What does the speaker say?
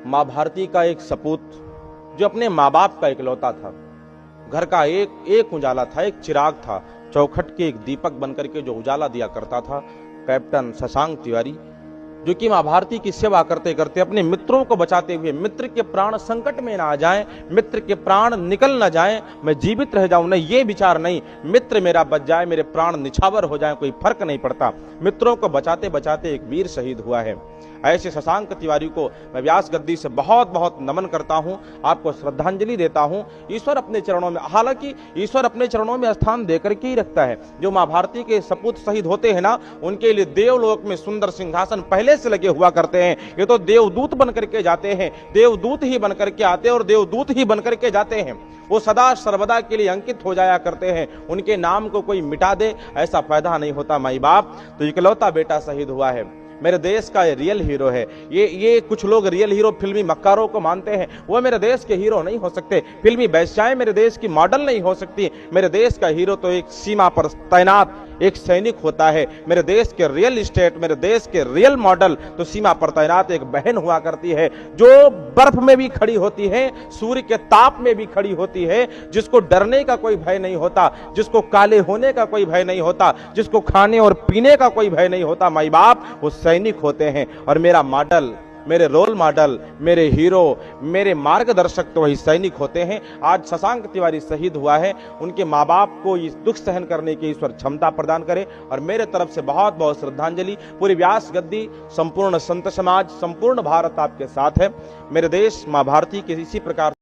माँ भारती का एक सपूत जो अपने माँ बाप का इकलौता था, घर का एक उजाला था, एक चिराग था, चौखट के एक दीपक बनकर के जो उजाला दिया करता था, कैप्टन शशांक तिवारी, जो कि माँ भारती की सेवा करते करते अपने मित्रों को बचाते हुए, मित्र के प्राण संकट में ना आ जाएं, मित्र के प्राण निकल ना जाएं, मैं जीवित रह जाऊं, नहीं ये विचार नहीं, मित्र मेरा बच जाए, मेरे प्राण निछावर हो जाएं, कोई फर्क नहीं पड़ता। मित्रों को बचाते बचाते एक वीर शहीद हुआ है। ऐसे शशांक तिवारी को मैं व्यास गद्दी से बहुत बहुत नमन करता हूं, आपको श्रद्धांजलि देता हूं। ईश्वर अपने चरणों में, हालांकि ईश्वर अपने चरणों में स्थान देकर के ही रखता है। जो मां भारती के सपूत शहीद होते हैं ना, उनके लिए देवलोक में सुंदर सिंहासन पहले से लगे हुआ करते हैं। ये तो देवदूत बनकर के जाते हैं, देवदूत ही बनकर के आते हैं और देवदूत ही बनकर के जाते हैं। वो सदा सर्वदा के लिए अंकित हो जाया करते हैं। उनके नाम को कोई मिटा दे ऐसा फायदा नहीं होता। माई बाप तो इकलौता बेटा शहीद हुआ है, मेरे देश का ये रियल हीरो है। ये कुछ लोग रियल हीरो फिल्मी मक्कारों को मानते हैं, वो मेरे देश के हीरो नहीं हो सकते। फिल्मी वेश्याएं मेरे देश की मॉडल नहीं हो सकती। मेरे देश का हीरो तो एक सीमा पर तैनात एक सैनिक होता है। मेरे देश के रियल इस्टेट, मेरे देश के रियल मॉडल तो सीमा पर तैनात एक बहन हुआ करती है, जो बर्फ में भी खड़ी होती है, सूर्य के ताप में भी खड़ी होती है, जिसको डरने का कोई भय नहीं होता, जिसको काले होने का कोई भय नहीं होता, जिसको खाने और पीने का कोई भय नहीं होता। माई बाप वो सैनिक होते हैं। और मेरा मॉडल, मेरे रोल मॉडल, मेरे हीरो, मेरे मार्गदर्शक तो वही सैनिक होते हैं। आज शशांक तिवारी शहीद हुआ है, उनके माँ बाप को इस दुख सहन करने की ईश्वर क्षमता प्रदान करे। और मेरे तरफ से बहुत बहुत श्रद्धांजलि। पूरी व्यास गद्दी, संपूर्ण संत समाज, संपूर्ण भारत आपके साथ है। मेरे देश माँ भारती के इसी प्रकार